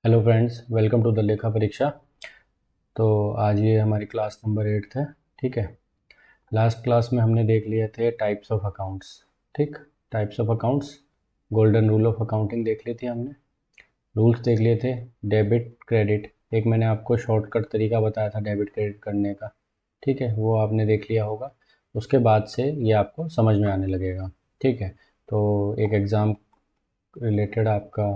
Hello friends, welcome to the लेखा परीक्षा। तो आज ये हमारी क्लास नंबर 8 है। ठीक है। लास्ट क्लास में हमने देख लिए थे टाइप्स ऑफ अकाउंट्स। ठीक। Types of accounts, golden rule of accounting देख ली थी हमने। रूल्स देख लिए थे। डेबिट क्रेडिट, एक मैंने आपको शॉर्टकट तरीका बताया था डेबिट क्रेडिट करने का। ठीक है, वो आपने देख लिया होगा। उसके बाद से ये आपको समझ में आने लगेगा। ठीक है। तो एक एग्ज़ाम रिलेटेड आपका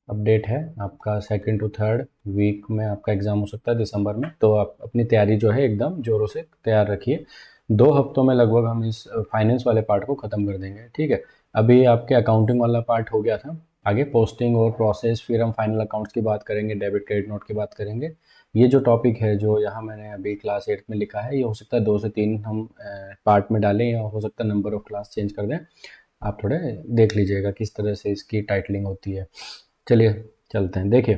अपडेट है। आपका सेकंड टू थर्ड वीक में आपका एग्ज़ाम हो सकता है दिसंबर में, तो आप अपनी तैयारी जो है एकदम ज़ोरों से तैयार रखिए। 2 हफ्तों में लगभग हम इस फाइनेंस वाले पार्ट को ख़त्म कर देंगे। ठीक है। अभी आपके अकाउंटिंग वाला पार्ट हो गया था। आगे पोस्टिंग और प्रोसेस, फिर हम फाइनल अकाउंट्स की बात करेंगे, डेबिट क्रेडिट नोट की बात करेंगे। ये जो टॉपिक है जो यहाँ मैंने अभी क्लास 8 में लिखा है, ये हो सकता है 2 से 3 हम पार्ट में डालें, या हो सकता है नंबर ऑफ क्लास चेंज कर दें। आप थोड़े देख लीजिएगा किस तरह से इसकी टाइटलिंग होती है। चलिए चलते हैं। देखिए,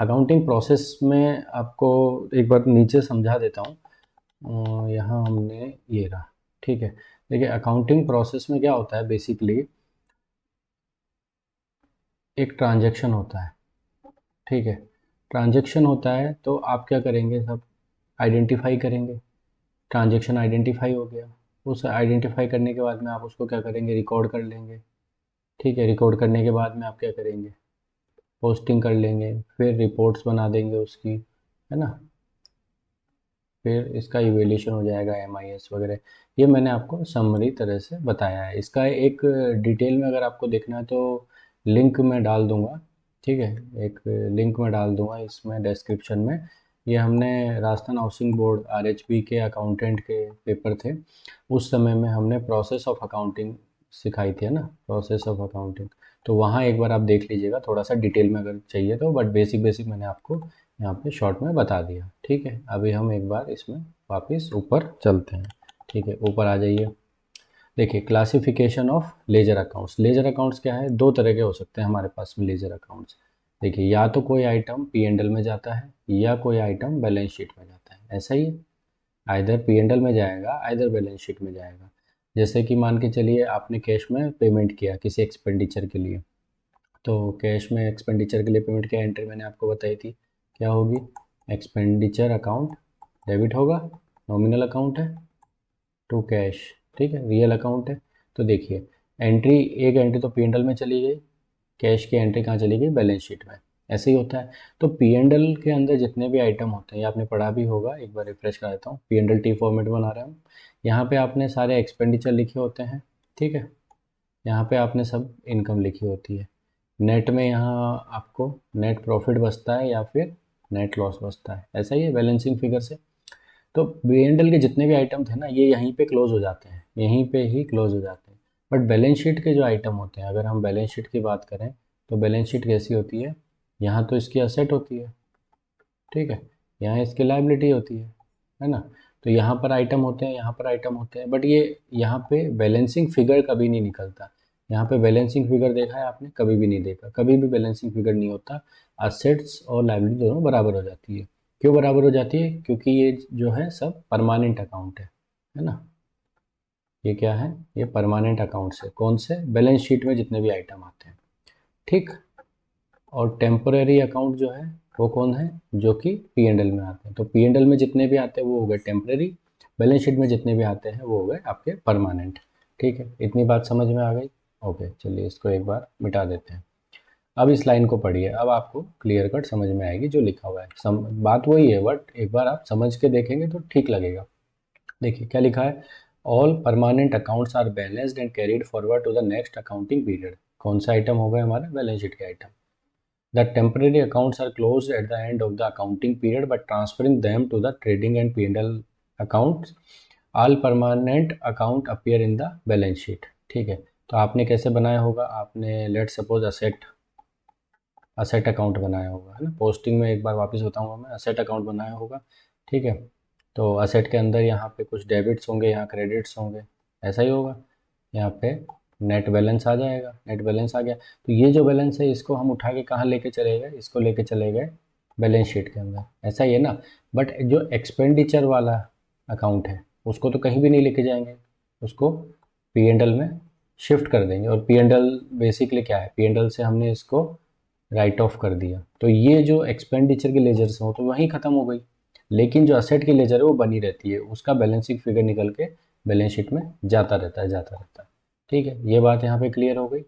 अकाउंटिंग प्रोसेस में आपको एक बार नीचे समझा देता हूँ। यहाँ हमने ये रहा। ठीक है। देखिए, अकाउंटिंग प्रोसेस में क्या होता है, बेसिकली एक ट्रांजैक्शन होता है। ठीक है। ट्रांजैक्शन होता है तो आप क्या करेंगे, सब आइडेंटिफाई करेंगे। ट्रांजैक्शन आइडेंटिफाई हो गया। उस आइडेंटिफाई करने के बाद में आप उसको क्या करेंगे, रिकॉर्ड कर लेंगे। ठीक है। रिकॉर्ड करने के बाद में आप क्या करेंगे, पोस्टिंग कर लेंगे, फिर रिपोर्ट्स बना देंगे उसकी, है ना। फिर इसका इवेल्यूशन हो जाएगा, एमआईएस वगैरह। ये मैंने आपको समरी तरह से बताया है। इसका एक डिटेल में अगर आपको देखना है तो लिंक मैं डाल दूंगा। ठीक है। एक लिंक मैं डाल दूंगा इसमें डिस्क्रिप्शन में। ये हमने राजस्थान हाउसिंग बोर्ड आरएचबी के अकाउंटेंट के पेपर थे, उस समय में हमने प्रोसेस ऑफ अकाउंटिंग सिखाई थी, है ना, प्रोसेस ऑफ अकाउंटिंग। तो वहाँ एक बार आप देख लीजिएगा, थोड़ा सा डिटेल में अगर चाहिए तो, बट बेसिक बेसिक मैंने आपको यहाँ पे शॉर्ट में बता दिया। ठीक है। अभी हम एक बार इसमें वापस ऊपर चलते हैं। ठीक है, ऊपर आ जाइए। देखिए, classification of ledger accounts. Ledger accounts क्या है, 2 तरह के हो सकते हैं हमारे पास में लेजर अकाउंट्स। देखिए, या तो कोई आइटम पी एंड एल में जाता है, या कोई आइटम बैलेंस शीट में जाता है। ऐसा ही है, आइधर पी एंड एल में जाएगा, आइधर बैलेंस शीट में जाएगा। जैसे कि मान के चलिए आपने कैश में पेमेंट किया किसी एक्सपेंडिचर के लिए, तो कैश में एक्सपेंडिचर के लिए पेमेंट की एंट्री मैंने आपको बताई थी, क्या होगी, एक्सपेंडिचर अकाउंट डेबिट होगा। नॉमिनल अकाउंट है टू कैश। ठीक है, रियल अकाउंट है। तो देखिए, एंट्री, एक एंट्री तो पी एंड एल में चली गई, कैश की एंट्री कहाँ चली गई, बैलेंस शीट में। ऐसे ही होता है। तो पी एंड एल के अंदर जितने भी आइटम होते हैं, ये आपने पढ़ा भी होगा, एक बार रिफ्रेश करा देता हूँ। P and L T format बना रहे हैं हम। यहाँ पे आपने सारे एक्सपेंडिचर लिखे होते हैं। ठीक है। यहाँ पे आपने सब इनकम लिखी होती है। नेट में यहाँ आपको नेट प्रॉफिट बचता है या फिर नेट लॉस बचता है। ऐसा ही है बैलेंसिंग फिगर से। तो बी एंड एल के जितने भी आइटम थे ना, ये यहीं पे क्लोज हो जाते हैं, यहीं पे ही क्लोज हो जाते हैं। बट बैलेंस शीट के जो आइटम होते हैं, अगर हम बैलेंस शीट की बात करें, तो बैलेंस शीट कैसी होती है, यहाँ तो इसकी असेट होती है। ठीक है। यहाँ इसकी लाइबिलिटी होती है ना। तो यहाँ पर आइटम होते हैं, यहाँ पर आइटम होते हैं, बट ये यहाँ पे बैलेंसिंग फिगर कभी नहीं निकलता। यहाँ पे बैलेंसिंग फिगर देखा है आपने, कभी भी नहीं देखा, कभी भी बैलेंसिंग फिगर नहीं होता। असेट्स और लाइबिलिटी दोनों बराबर हो जाती है। क्यों बराबर हो जाती है, क्योंकि ये जो है सब परमानेंट अकाउंट है ना। ये क्या है, ये परमानेंट अकाउंट से, कौन से, बैलेंस शीट में जितने भी आइटम आते हैं। ठीक। और टेम्पोरेरी अकाउंट जो है, वो कौन है, जो कि पी एंड एल में आते हैं। तो पी एंड एल में जितने भी आते हैं वो हो गए टेम्परेरी, बैलेंस शीट में जितने भी आते हैं वो हो गए आपके परमानेंट। ठीक है, इतनी बात समझ में आ गई। ओके, चलिए इसको एक बार मिटा देते हैं। अब इस लाइन को पढ़िए, अब आपको क्लियर कट समझ में आएगी जो लिखा हुआ है। बात वही है, बट एक बार आप समझ के देखेंगे तो ठीक लगेगा। देखिए क्या लिखा है, all permanent accounts are balanced and carried forward to the next accounting period. कौन सा आइटम हो गया हमारा, बैलेंस शीट के item. The temporary accounts are closed at the end of the accounting period by transferring them to the trading and P&L accounts. All permanent account appear in the balance sheet. ठीक है। तो आपने कैसे बनाया होगा, आपने let suppose asset asset account बनाया होगा, है ना। पोस्टिंग में एक बार वापस बताऊंगा मैं, असेट अकाउंट बनाया होगा। ठीक है। तो असेट के अंदर यहाँ पे कुछ डेबिट्स होंगे, यहाँ क्रेडिट्स होंगे। ऐसा ही होगा। यहाँ पे नेट बैलेंस आ जाएगा, नेट बैलेंस आ गया। तो ये जो बैलेंस है इसको हम उठा के कहाँ लेके चले गए, इसको लेके चले गए बैलेंस शीट के अंदर। ऐसा ही है ना। बट जो एक्सपेंडिचर वाला अकाउंट है उसको तो कहीं भी नहीं लेके जाएंगे, उसको पी एंड एल में शिफ्ट कर देंगे। और पी एंड एल बेसिकली क्या है, पी एंड एल से हमने इसको राइट ऑफ कर दिया, तो ये जो एक्सपेंडिचर की लेजर्स हो तो वहीं ख़त्म हो गई, लेकिन जो असेट की लेजर है वो बनी रहती है, उसका बैलेंस शीट फिगर निकल के बैलेंस शीट में जाता रहता है, जाता रहता है। ठीक है, ये बात यहाँ पे क्लियर हो गई।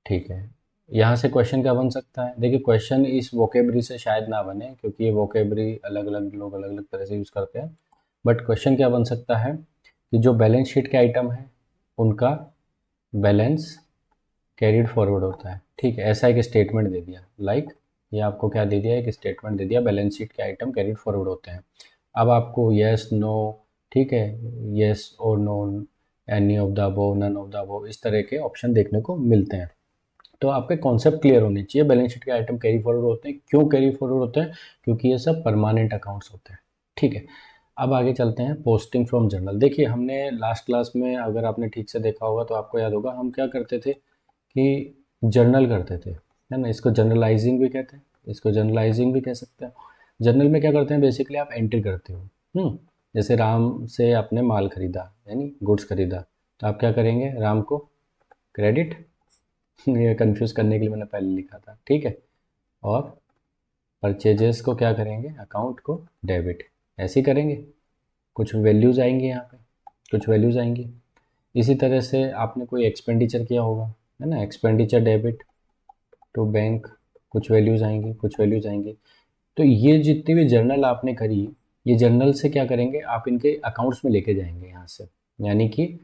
ठीक है, यहाँ से क्वेश्चन क्या बन सकता है? देखिए क्वेश्चन इस वोकेबरी से शायद ना बने, क्योंकि ये वोकेबरी अलग अलग लोग अलग अलग तरह से यूज़ करते हैं। बट क्वेश्चन क्या बन सकता है कि जो बैलेंस शीट के आइटम है उनका बैलेंस कैरिड फॉरवर्ड होता है। ठीक है, ऐसा एक स्टेटमेंट दे दिया, ये आपको क्या दे दिया, एक स्टेटमेंट दे दिया, बैलेंस शीट के आइटम कैरिड फॉरवर्ड होते हैं। अब आपको यस नो, ठीक है, यस और no, any of the above, none of the above, इस तरह के ऑप्शन देखने को मिलते हैं। तो आपके कॉन्सेप्ट क्लियर होने चाहिए, बैलेंस शीट के आइटम कैरी फॉरवर्ड होते हैं, क्यों कैरी फॉरवर्ड होते हैं? क्योंकि ये सब परमानेंट अकाउंट्स होते हैं। ठीक है, अब आगे चलते हैं, पोस्टिंग फ्रॉम जर्नल। देखिए हमने लास्ट क्लास में, अगर आपने ठीक से देखा होगा तो आपको याद होगा, हम क्या करते थे कि जर्नल करते थे, है ना, इसको जर्नलाइजिंग भी कहते हैं, इसको जर्नलाइजिंग भी कह सकते हैं। जर्नल में क्या करते हैं, बेसिकली आप एंट्री करते हो। जैसे राम से आपने माल खरीदा, यानी गुड्स खरीदा, तो आप क्या करेंगे, राम को क्रेडिट ये कंफ्यूज करने के लिए मैंने पहले लिखा था, ठीक है, और परचेजेस को क्या करेंगे, अकाउंट को डेबिट, ऐसे ही करेंगे। कुछ वैल्यूज़ आएंगी यहाँ पे, कुछ वैल्यूज़ आएंगी। इसी तरह से आपने कोई एक्सपेंडिचर किया होगा, है ना, एक्सपेंडिचर डेबिट टू बैंक, कुछ वैल्यूज़ आएंगी, कुछ वैल्यूज़ आएंगी। तो ये जितनी भी जर्नल आपने करी, ये जर्नल से क्या करेंगे, आप इनके अकाउंट्स में लेके जाएंगे यहाँ से, यानी कि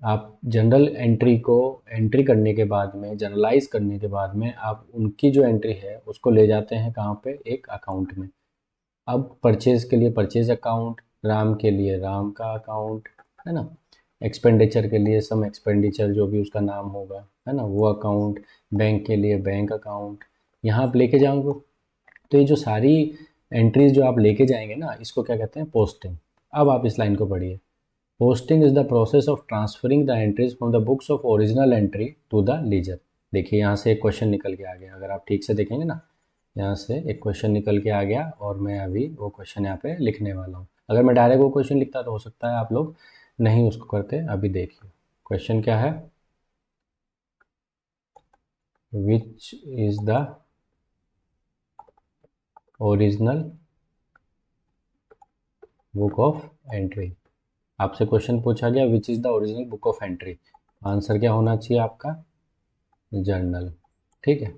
आप जनरल एंट्री को एंट्री करने के बाद में, जनरलाइज करने के बाद में, आप उनकी जो एंट्री है उसको ले जाते हैं कहाँ पे, एक अकाउंट में। अब परचेज के लिए परचेज अकाउंट, राम के लिए राम का अकाउंट, है ना, एक्सपेंडिचर के लिए सम एक्सपेंडिचर जो भी उसका नाम होगा, है ना, वो अकाउंट, बैंक के लिए बैंक अकाउंट, यहाँ आप लेके जाओगे। तो ये जो सारी एंट्रीज जो आप लेके जाएंगे ना, इसको क्या कहते हैं, पोस्टिंग। अब आप इस लाइन को पढ़िए, posting is the process of transferring the entries from the books of original entry to the ledger. देखिए यहाँ से एक क्वेश्चन निकल के आ गया, अगर आप ठीक से देखेंगे ना, यहाँ से एक क्वेश्चन निकल के आ गया, और मैं अभी वो क्वेश्चन यहाँ पे लिखने वाला हूँ। अगर मैं डायरेक्ट वो क्वेश्चन लिखता तो हो सकता है आप लोग नहीं उसको करते। अभी देखिए क्वेश्चन क्या है, which is the original book of entry. आपसे क्वेश्चन पूछा गया which is the original book of entry, answer क्या होना चाहिए आपका, जर्नल। ठीक है,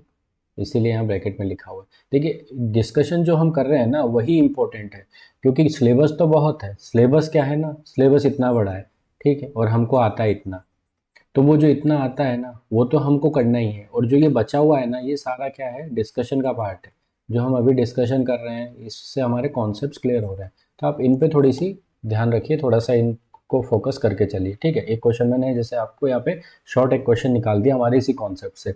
इसीलिए यहाँ ब्रैकेट में लिखा हुआ है। देखिए डिस्कशन जो हम कर रहे हैं ना वही इम्पोर्टेंट है, क्योंकि सिलेबस तो बहुत है, सिलेबस क्या है ना, सिलेबस इतना बड़ा है, ठीक है, और हमको आता है इतना, तो वो जो इतना आता है ना वो तो हमको करना ही है, और जो ये बचा हुआ है ना ये सारा क्या है, डिस्कशन का पार्ट है। जो हम अभी डिस्कशन कर रहे हैं इससे हमारे कॉन्सेप्ट्स क्लियर हो रहे हैं, तो आप इन पे थोड़ी सी ध्यान रखिए, थोड़ा सा इनको फोकस करके चलिए। ठीक है, एक क्वेश्चन मैंने जैसे आपको यहाँ पे शॉर्ट एक क्वेश्चन निकाल दिया हमारे इसी कॉन्सेप्ट से।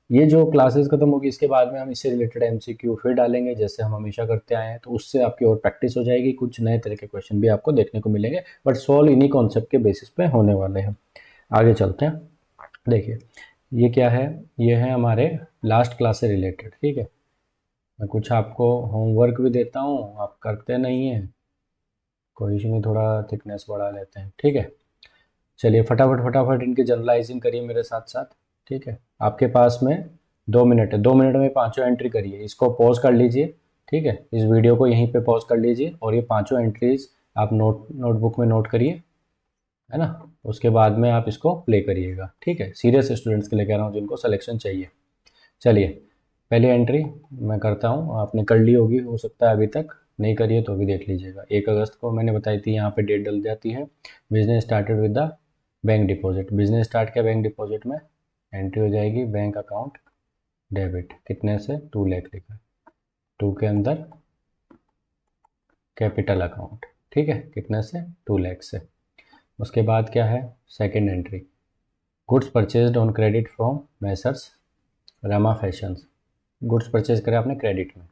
ये जो क्लासेस खत्म होगी इसके बाद में हम इससे रिलेटेड एमसीक्यू फिर डालेंगे, जैसे हम हमेशा करते आए हैं, तो उससे आपकी और प्रैक्टिस हो जाएगी, कुछ नए तरह के क्वेश्चन भी आपको देखने को मिलेंगे, बट सॉल्व इन्हीं कॉन्सेप्ट के बेसिस पे होने वाले हैं। आगे चलते हैं, देखिए ये क्या है, ये है हमारे लास्ट क्लास से रिलेटेड। ठीक है, मैं कुछ आपको होमवर्क भी देता हूँ, आप करते नहीं हैं, कोई इशू नहीं, थोड़ा थिकनेस बढ़ा लेते हैं। ठीक है, चलिए फटाफट फटाफट इनकी जनरलाइजिंग करिए मेरे साथ साथ। ठीक है, आपके पास में 2 मिनट है, 2 मिनट में पांचों एंट्री करिए, इसको पॉज कर लीजिए। ठीक है, इस वीडियो को यहीं पे पॉज कर लीजिए, और ये पांचों एंट्रीज आप नोटबुक में नोट करिए, है ना, उसके बाद में आप इसको प्ले करिएगा। ठीक है, सीरियस स्टूडेंट्स के लिए कह रहा हूँ जिनको सिलेक्शन चाहिए। चलिए पहली एंट्री मैं करता हूँ, आपने कर ली होगी, हो सकता है अभी तक नहीं करिए तो भी देख लीजिएगा। 1 अगस्त को मैंने बताई थी, यहाँ पे डेट डल जाती है। Business started with the bank deposit, business start किया बैंक डिपॉजिट में, एंट्री हो जाएगी बैंक अकाउंट डेबिट, कितने से, 2 लाख लिखा, 2 के अंदर कैपिटल अकाउंट, ठीक है, कितने से, 2 लाख से। उसके बाद क्या है, second entry, goods purchased on credit from Messrs Rama fashions, goods purchase करें आपने क्रेडिट में,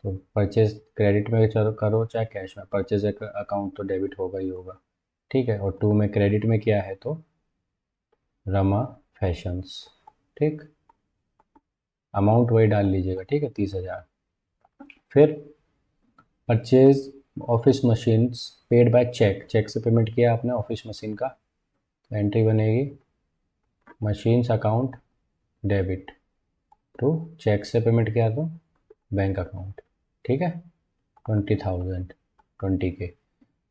तो परचेज क्रेडिट में चलो करो चाहे कैश में, परचेज अकाउंट तो डेबिट होगा ही होगा। ठीक है, और 2 में क्रेडिट में किया है तो रमा फैशंस। ठीक, अमाउंट वही डाल लीजिएगा, ठीक है, 30,000। फिर purchase office machines paid by cheque, cheque से पेमेंट किया आपने ऑफिस मशीन का, तो एंट्री बनेगी machines account debit, to cheque से पेमेंट किया तो बैंक अकाउंट, ठीक है, 20,000, 20K।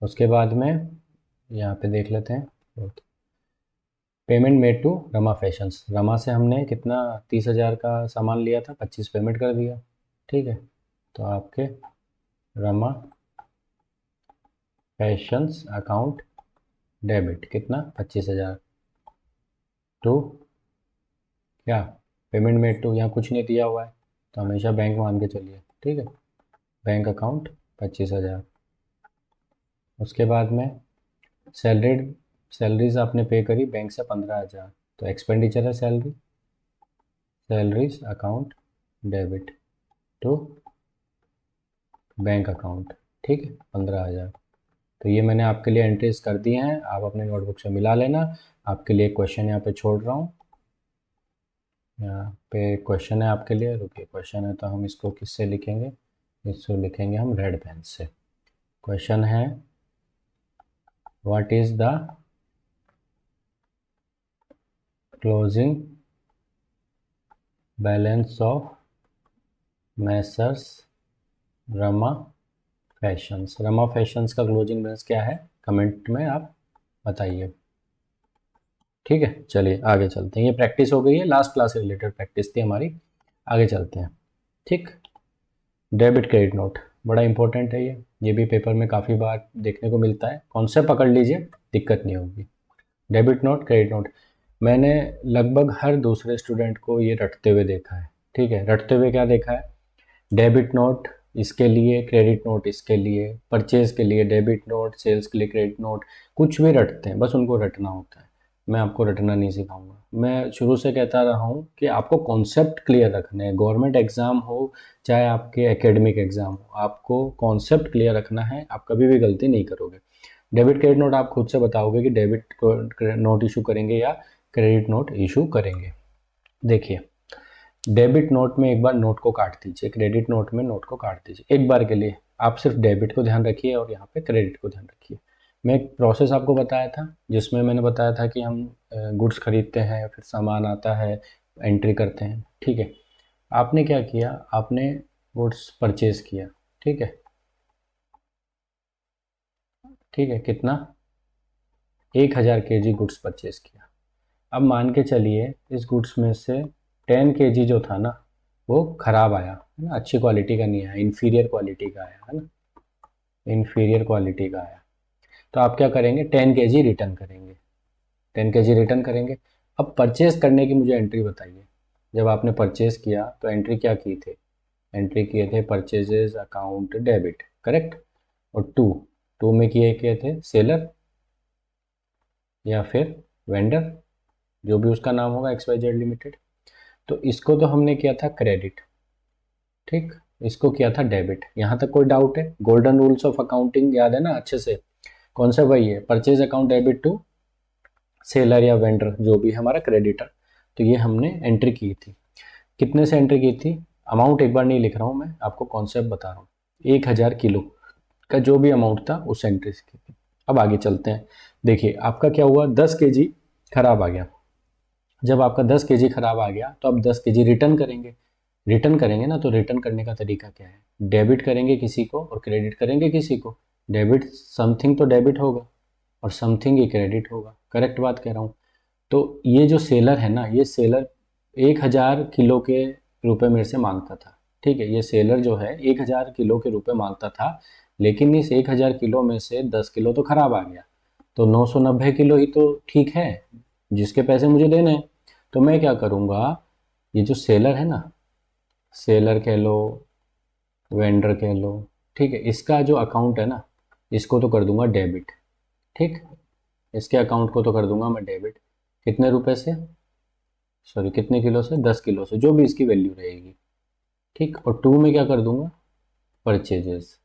उसके बाद में यहाँ पे देख लेते हैं, payment made to Rama fashions. Rama से हमने कितना 30,000 का सामान लिया था, 25 पेमेंट कर दिया, ठीक है। तो आपके रमा फैशंस अकाउंट डेबिट कितना 25,000 टू क्या पेमेंट मेड टू, यहाँ कुछ नहीं दिया हुआ है तो हमेशा बैंक मान के चलिए, ठीक है, बैंक अकाउंट 25,000। उसके बाद में सैलरीज आपने पे करी बैंक से 15,000, तो एक्सपेंडिचर है salary, salaries account debit to bank account, ठीक है, 15,000। तो ये मैंने आपके लिए एंट्रीज कर दी हैं, आप अपने नोटबुक से मिला लेना। आपके लिए क्वेश्चन यहाँ पे छोड़ रहा हूँ, यहाँ पे क्वेश्चन है आपके लिए, रुकिए, क्वेश्चन है तो हम इसको किससे लिखेंगे, इसको लिखेंगे हम रेड पेन से। क्वेश्चन है what is the closing balance of Messrs Rama fashions. Rama fashions का क्लोजिंग बैलेंस क्या है, कमेंट में आप बताइए, ठीक है। चलिए आगे चलते हैं, ये प्रैक्टिस हो गई है, लास्ट क्लास से रिलेटेड प्रैक्टिस थी हमारी, आगे चलते हैं, ठीक। डेबिट क्रेडिट नोट बड़ा इंपॉर्टेंट है, ये भी पेपर में काफ़ी बार देखने को मिलता है, कॉन्सेप्ट पकड़ लीजिए, दिक्कत नहीं होगी। डेबिट नोट क्रेडिट नोट, मैंने लगभग हर दूसरे स्टूडेंट को ये रटते हुए देखा है, ठीक है। रटते हुए क्या देखा है, डेबिट नोट इसके लिए, क्रेडिट नोट इसके लिए, परचेज के लिए डेबिट नोट, सेल्स के लिए क्रेडिट नोट, कुछ भी रटते हैं, बस उनको रटना होता है। मैं आपको रटना नहीं सिखाऊंगा, मैं शुरू से कहता रहा हूँ कि आपको कॉन्सेप्ट क्लियर रखने हैं, गवर्नमेंट एग्जाम हो चाहे आपके एकेडमिक एग्जाम हो, आपको कॉन्सेप्ट क्लियर रखना है, आप कभी भी गलती नहीं करोगे। डेबिट क्रेडिट नोट आप खुद से बताओगे कि डेबिट नोट इशू करेंगे या क्रेडिट नोट इशू करेंगे। देखिए, डेबिट नोट में एक बार नोट को काट दीजिए, क्रेडिट नोट में नोट को काट दीजिए, एक बार के लिए आप सिर्फ डेबिट को ध्यान रखिए और यहाँ पे क्रेडिट को ध्यान रखिए। मैं एक प्रोसेस आपको बताया था जिसमें मैंने बताया था कि हम गुड्स खरीदते हैं, फिर सामान आता है, एंट्री करते हैं, ठीक है। आपने क्या किया, आपने गुड्स परचेज किया, ठीक है, ठीक है, कितना 1,000 kg गुड्स परचेज किया। अब मान के चलिए इस गुड्स में से 10 kg जो था ना वो ख़राब आया है ना, अच्छी क्वालिटी का नहीं आया, इन्फीरियर क्वालिटी का आया है ना, इन्फीरियर क्वालिटी का आया। तो आप क्या करेंगे, 10 kg रिटर्न करेंगे, 10 kg रिटर्न करेंगे। अब परचेज करने की मुझे एंट्री बताइए, जब आपने परचेज किया तो एंट्री क्या की थे, एंट्री किए थे परचेजेज अकाउंट डेबिट, करेक्ट। और टू में किए थे सेलर या फिर वेंडर, जो भी उसका नाम होगा, XYZ लिमिटेड। तो इसको तो हमने किया था क्रेडिट, ठीक, इसको किया था डेबिट। यहाँ तक कोई डाउट है, गोल्डन रूल्स ऑफ अकाउंटिंग याद है ना अच्छे से, कौन सा वही है, purchase account debit to seller या वेंडर जो भी हमारा क्रेडिटर। तो ये हमने एंट्री की थी, कितने से एंट्री की थी, अमाउंट एक बार नहीं लिख रहा हूँ मैं, आपको कॉन्सेप्ट बता रहा हूँ, 1,000 किलो का जो भी अमाउंट था उस एंट्री से की थी। अब आगे चलते हैं, देखिए आपका क्या हुआ, 10 kg खराब आ गया। जब आपका 10 kg खराब आ गया तो आप 10 kg रिटर्न करेंगे, रिटर्न करेंगे ना, तो रिटर्न करने का तरीका क्या है, डेबिट करेंगे किसी को और क्रेडिट करेंगे किसी को। डेबिट समथिंग तो डेबिट होगा और समथिंग ही क्रेडिट होगा, करेक्ट बात कह रहा हूँ। तो ये जो सेलर है ना, ये सेलर 1,000 किलो के रुपए मेरे से मांगता था, ठीक है, ये सेलर जो है 1,000 किलो के रुपए मांगता था, लेकिन इस 1,000 किलो में से 10 किलो तो खराब आ गया, तो 990 किलो ही तो ठीक है जिसके पैसे मुझे देने हैं। तो मैं क्या करूँगा, ये जो सेलर है ना, सेलर कह लो, वेंडर कह लो, ठीक है, इसका जो अकाउंट है ना, इसको तो कर दूंगा डेबिट, ठीक, इसके अकाउंट को तो कर दूंगा मैं डेबिट, कितने रुपए से, सॉरी कितने किलो से, 10 किलो से, जो भी इसकी वैल्यू रहेगी, ठीक। और टू में क्या कर दूंगा, परचेजेस,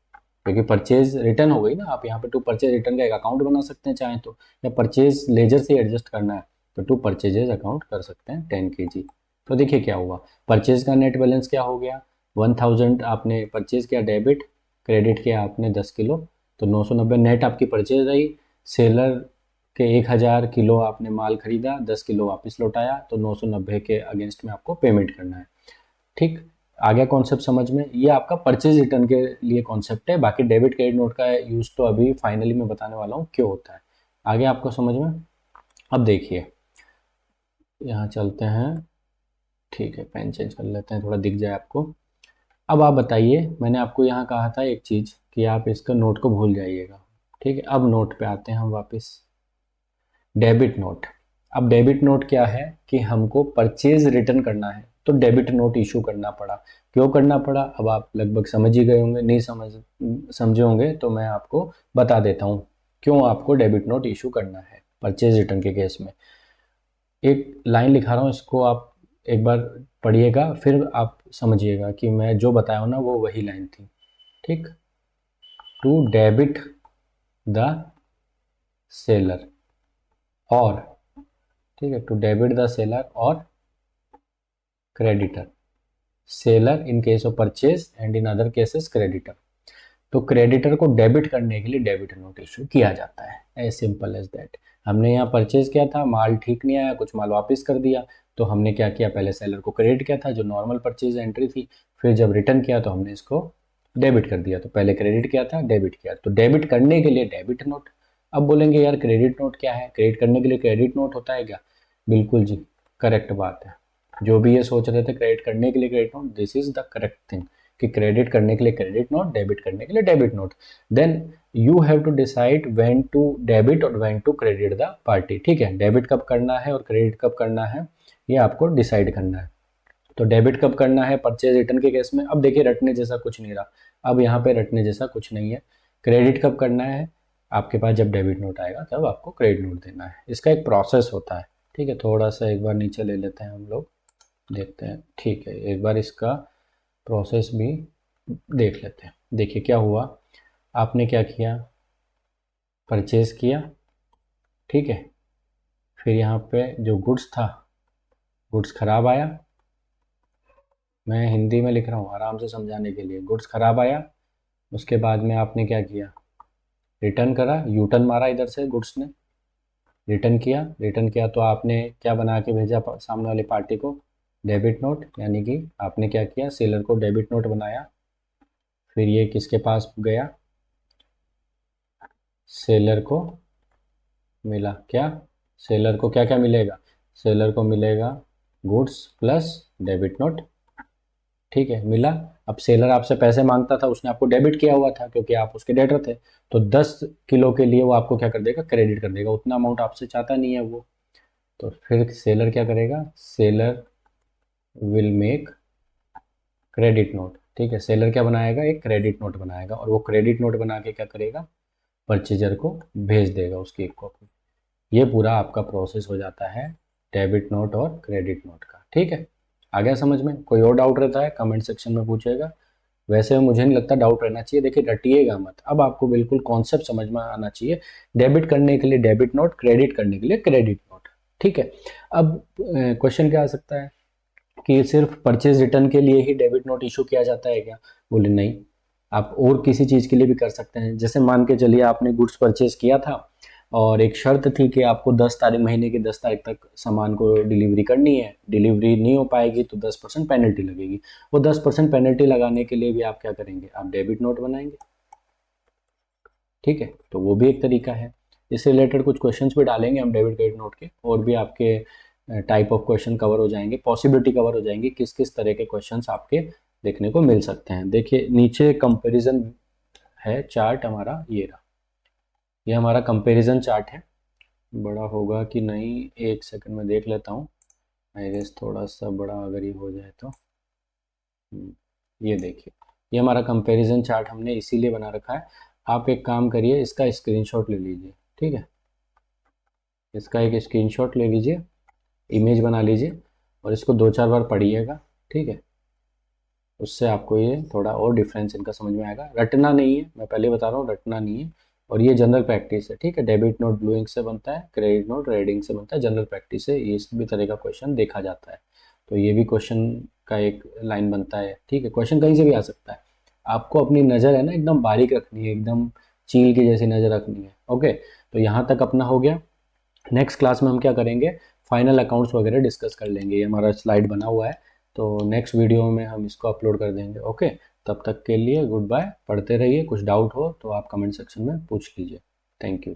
क्योंकि परचेज रिटर्न हो गई ना, आप यहाँ पे टू परचेज रिटर्न का एक अकाउंट बना सकते हैं चाहे तो, या परचेज लेजर से एडजस्ट करना है तो टू परचेजेज अकाउंट कर सकते हैं 10 kg। तो देखिए क्या हुआ, परचेज का नेट बैलेंस क्या हो गया, 1,000 आपने परचेज किया डेबिट, क्रेडिट किया आपने 10 किलो, तो 990 नेट आपकी परचेज रही। सेलर के 1,000 किलो आपने माल खरीदा, 10 किलो वापस लौटाया, तो 990 के अगेंस्ट में आपको पेमेंट करना है। ठीक, आ गया कॉन्सेप्ट समझ में? ये आपका परचेज रिटर्न के लिए कॉन्सेप्ट है, बाकी डेबिट क्रेडिट नोट का यूज़ तो अभी फाइनली मैं बताने वाला हूँ क्यों होता है। आ गया आपको समझ में? अब देखिए, यहाँ चलते हैं, ठीक है, पेन चेंज कर लेते हैं, थोड़ा दिख जाए आपको। अब आप बताइए, मैंने आपको यहाँ कहा था एक चीज़ कि आप इसका नोट को भूल जाइएगा, ठीक है। अब नोट पे आते हैं हम वापस, डेबिट नोट। अब डेबिट नोट क्या है कि हमको परचेज रिटर्न करना है तो डेबिट नोट इशू करना पड़ा। क्यों करना पड़ा, अब आप लगभग समझ ही गए होंगे, नहीं समझे होंगे तो मैं आपको बता देता हूँ क्यों आपको डेबिट नोट इशू करना है परचेज रिटर्न के केस में। एक लाइन लिखा रहा हूँ, इसको आप एक बार पढ़िएगा, फिर आप समझिएगा कि मैं जो बताया हूँ ना वो वही लाइन थी, ठीक। टू डेबिट द सेलर, और, ठीक है, टू डेबिट द सेलर और creditor, seller in case of purchase and in other cases creditor. तो क्रेडिटर को डेबिट करने के लिए डेबिट नोट इशू किया जाता है, एज सिंपल एज दैट। हमने यहाँ परचेज किया था, माल ठीक नहीं आया, कुछ माल वापस कर दिया, तो हमने क्या किया, पहले सेलर को क्रेडिट किया था जो नॉर्मल परचेज एंट्री थी, फिर जब रिटर्न किया तो हमने इसको डेबिट कर दिया। तो पहले क्रेडिट किया था, डेबिट किया, तो डेबिट करने के लिए डेबिट नोट। अब बोलेंगे यार क्रेडिट नोट क्या है, क्रेडिट करने के लिए क्रेडिट नोट होता है क्या? बिल्कुल जी, करेक्ट बात है। जो भी ये सोच रहे थे क्रेडिट करने के लिए credit note, this is the correct thing, कि क्रेडिट करने के लिए क्रेडिट नोट, डेबिट करने के लिए debit note. Then you have to decide when to debit और when to credit the party, ठीक है। डेबिट कब करना है और क्रेडिट कब करना है, ये आपको डिसाइड करना है। तो डेबिट कब करना है परचेज रिटर्न के केस में? अब देखिए, रटने जैसा कुछ नहीं रहा, अब यहाँ पे रटने जैसा कुछ नहीं है। क्रेडिट कब करना है? आपके पास जब डेबिट नोट आएगा तब आपको क्रेडिट नोट देना है, इसका एक प्रोसेस होता है, ठीक है। थोड़ा सा एक बार नीचे ले लेते हैं हम लोग, देखते हैं, ठीक है, एक बार इसका प्रोसेस भी देख लेते हैं। देखिए क्या हुआ, आपने क्या किया, परचेज किया, ठीक है, फिर यहाँ पे जो गुड्स था, गुड्स खराब आया, मैं हिंदी में लिख रहा हूँ आराम से समझाने के लिए, गुड्स खराब आया, उसके बाद में आपने क्या किया, रिटर्न करा, यू टर्न मारा इधर से, गुड्स ने रिटर्न किया, रिटर्न किया तो आपने क्या बना के भेजा सामने वाली पार्टी को, डेबिट नोट, यानी कि आपने क्या किया, सेलर को डेबिट नोट बनाया, फिर ये किसके पास गया, सेलर को मिला क्या, सेलर को क्या क्या मिलेगा, सेलर को मिलेगा गुड्स प्लस डेबिट नोट, ठीक है, मिला। अब सेलर आपसे पैसे मांगता था, उसने आपको डेबिट किया हुआ था क्योंकि आप उसके डेटर थे, तो 10 किलो के लिए वो आपको क्या कर देगा, क्रेडिट कर देगा, उतना अमाउंट आपसे चाहता नहीं है वो। तो फिर सेलर क्या करेगा, seller will make credit note, ठीक है, सेलर क्या बनाएगा, एक क्रेडिट नोट बनाएगा, और वो क्रेडिट नोट बना के क्या करेगा, परचेजर को भेज देगा उसकी एक कॉपी। ये पूरा आपका प्रोसेस हो जाता है डेबिट नोट और क्रेडिट नोट का, ठीक है। आ गया समझ में? कोई और डाउट रहता है कमेंट सेक्शन में पूछेगा, वैसे मुझे नहीं लगता डाउट रहना चाहिए। देखिए रटिएगा मत, अब आपको बिल्कुल कॉन्सेप्ट समझ में आना चाहिए, डेबिट करने के लिए डेबिट नोट, क्रेडिट करने के लिए क्रेडिट नोट, ठीक है। अब क्वेश्चन क्या आ सकता है कि सिर्फ परचेज रिटर्न के लिए ही डेबिट नोट इशू किया जाता है क्या? बोले नहीं, आप और किसी चीज़ के लिए भी कर सकते हैं। जैसे मान के चलिए आपने गुड्स परचेज किया था और एक शर्त थी कि आपको 10 तारीख, महीने की 10 तारीख तक सामान को डिलीवरी करनी है, डिलीवरी नहीं हो पाएगी तो 10% पेनल्टी लगेगी। वो 10% पेनल्टी लगाने के लिए भी आप क्या करेंगे, आप डेबिट नोट बनाएंगे, ठीक है। तो वो भी एक तरीका है। इससे रिलेटेड कुछ क्वेश्चंस भी डालेंगे हम डेबिट क्रेडिट नोट के, और भी आपके टाइप ऑफ क्वेश्चन कवर हो जाएंगे, पॉसिबिलिटी कवर हो जाएंगी, किस किस तरह के क्वेश्चंस आपके देखने को मिल सकते हैं। देखिए नीचे कंपैरिजन है चार्ट हमारा, ये रहा, ये हमारा कंपैरिजन चार्ट है। बड़ा होगा कि नहीं, एक सेकंड में देख लेता हूँ, आई गेस थोड़ा सा बड़ा अगर ये हो जाए तो। ये देखिए, ये हमारा कंपैरिजन चार्ट हमने इसीलिए बना रखा है। आप एक काम करिए, इसका स्क्रीनशॉट ले लीजिए, ठीक है, इसका एक स्क्रीनशॉट ले लीजिए, इमेज बना लीजिए, और इसको 2-4 बार पढ़िएगा, ठीक है। उससे आपको ये थोड़ा और डिफरेंस इनका समझ में आएगा। रटना नहीं है, मैं पहले बता रहा हूँ, रटना नहीं है, और ये जनरल प्रैक्टिस है, ठीक है। डेबिट नोट ब्लू इंक से बनता है, क्रेडिट नोट रेड इंक से बनता है, जनरल प्रैक्टिस है, इस भी तरह का क्वेश्चन देखा जाता है। तो ये भी क्वेश्चन का एक लाइन बनता है, ठीक है, क्वेश्चन कहीं से भी आ सकता है। आपको अपनी नज़र है ना एकदम बारीक रखनी है, एकदम चील की जैसी नज़र रखनी है, ओके। तो यहाँ तक अपना हो गया। नेक्स्ट क्लास में हम क्या करेंगे, फाइनल अकाउंट्स वगैरह डिस्कस कर लेंगे। ये हमारा स्लाइड बना हुआ है, तो नेक्स्ट वीडियो में हम इसको अपलोड कर देंगे। ओके, तब तक के लिए गुड बाय। पढ़ते रहिए, कुछ डाउट हो तो आप कमेंट सेक्शन में पूछ लीजिए। Thank you.